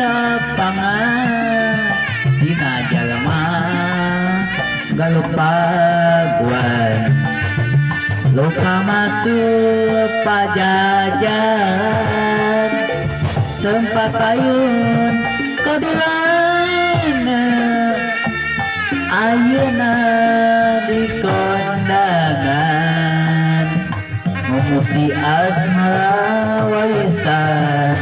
capangan dina jalma galupaguan luka masuk pajajan tempat payun kodilan ayeuna di kondangan memusi asmara warisan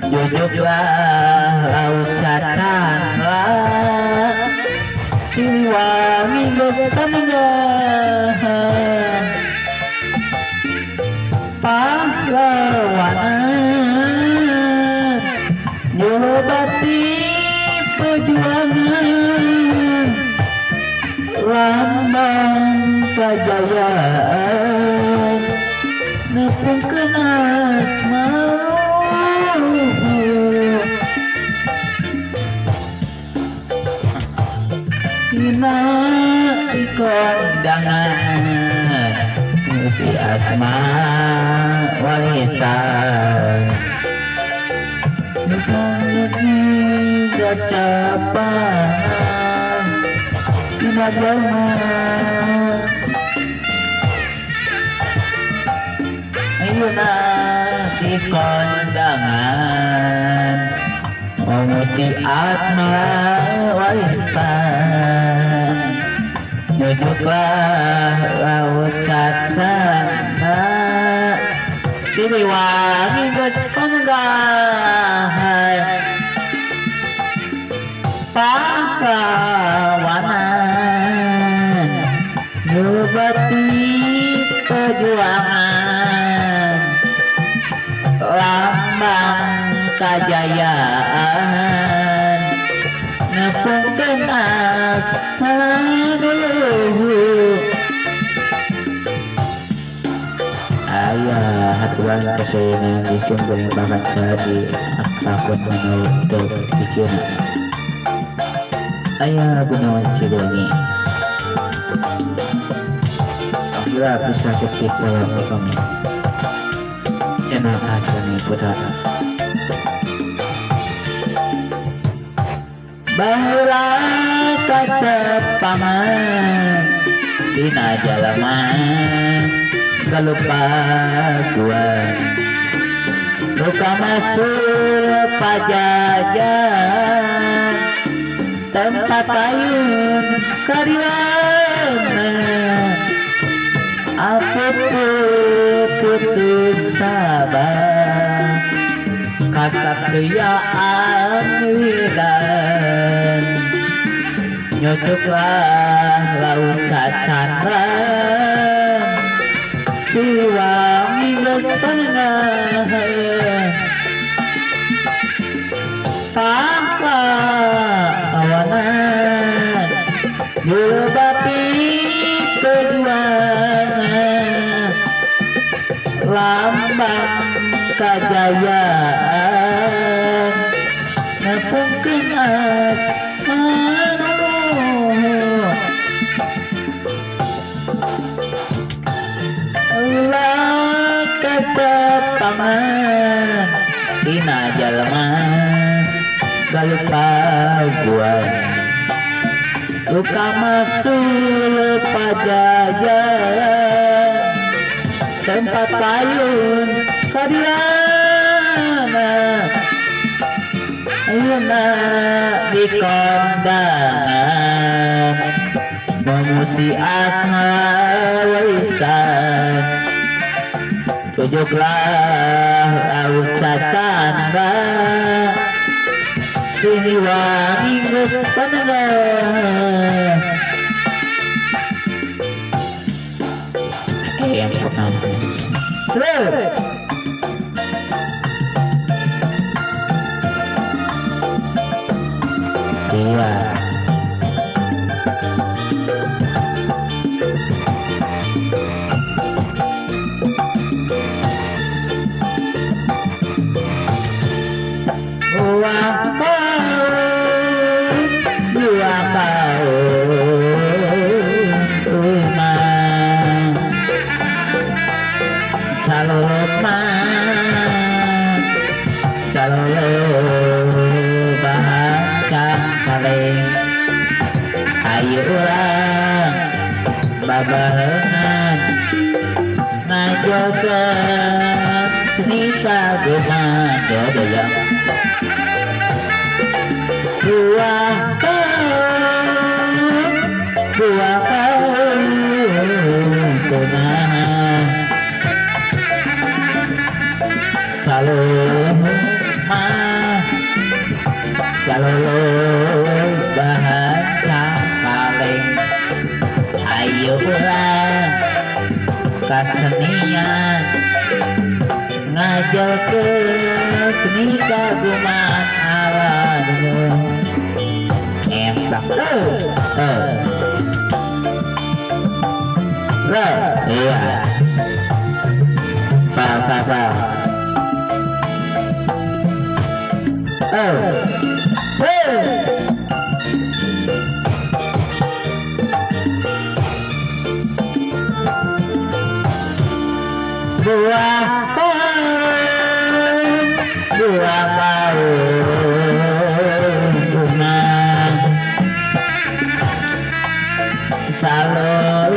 jujuklah laut cacan lah siliwangi geus panengahan pahlawanan nyobati perjuangan lambang kejayaan nepungkeun asmara dina kondangan si asma warisan nukoni gacapan dina jalma ayeuna si kondangan memuji asma warisan nyujuklah laut katana siliwangi geus panenggahan pahlawanan nyobati perjuangan lambang kejayaan nepungkeun asmara aya haturan keseueungan disiun kuring pakanca di akun menutup dikeuna aya gunawan Siliwangi gila bisa ketik dalam kami channel Asani Putara baheula kacepaman dina jalma galupaguan luka masuk pajajan tempat payun kadiana aku putus sabar kasatriaan widan nyocoklah laut cacangan siliwangi geus panengahan pahlawanan nyobati perjuangan lambang kejayaan nepungkeun asmara ulah kacepaman dina jalma galupaguan luka masuk pajajan tempat payun kadiana ayeuna di kondangan memusi asmara warisan tujuklah laut cacandra siliwangi geus panengahan yang pertama iya calon buah kau tunah calon mah calon bahasa paling ayolah kasenian ngajak ke seni kaguman alam emsak iya sal buah kau tunah calon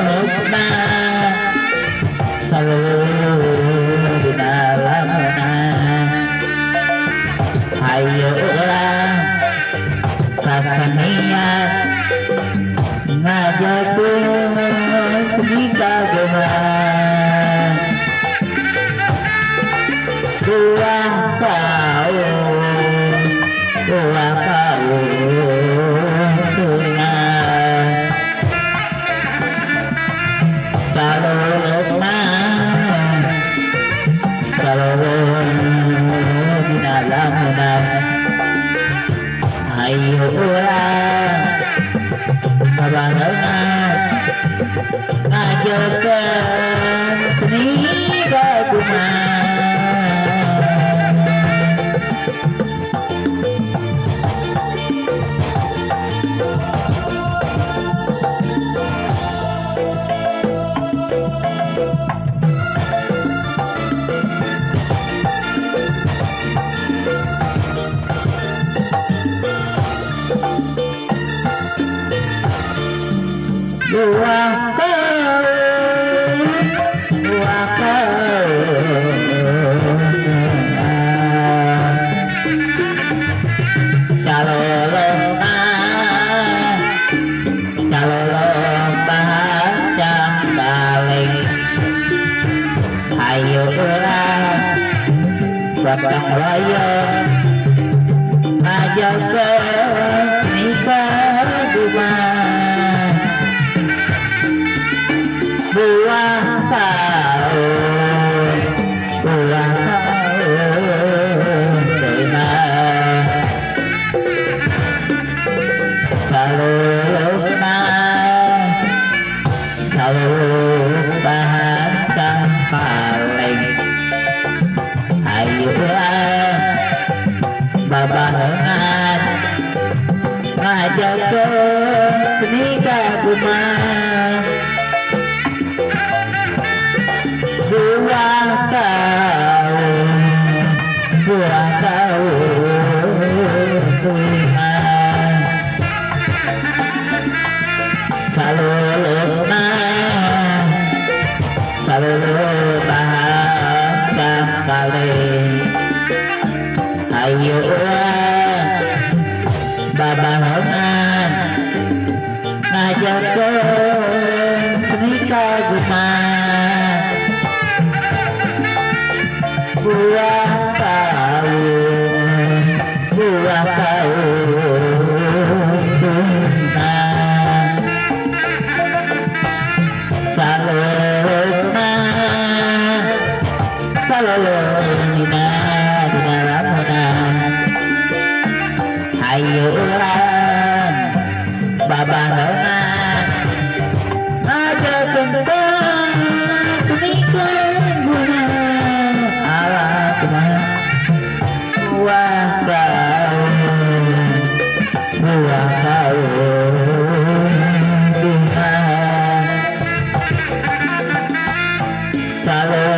di dalam ayolah kasanian ngajak seni kaguman buah kau tunah calon di dalam ayolah kabarangan ngajarkan seni kaguman buah kau calon bacang kaling ayolah batang wayang ngajak ke seni kaguman buah kau tunah calon bacang kaling ayolah babarengan ngajak ke seni kaguman buah kau tunah calon bacang kaling ayolah babarengan ngajak ke seni kaguman buah kau tunah calon di dalam ayolah babarengan ngajak ke seni kaguman alam buah kau tunah calon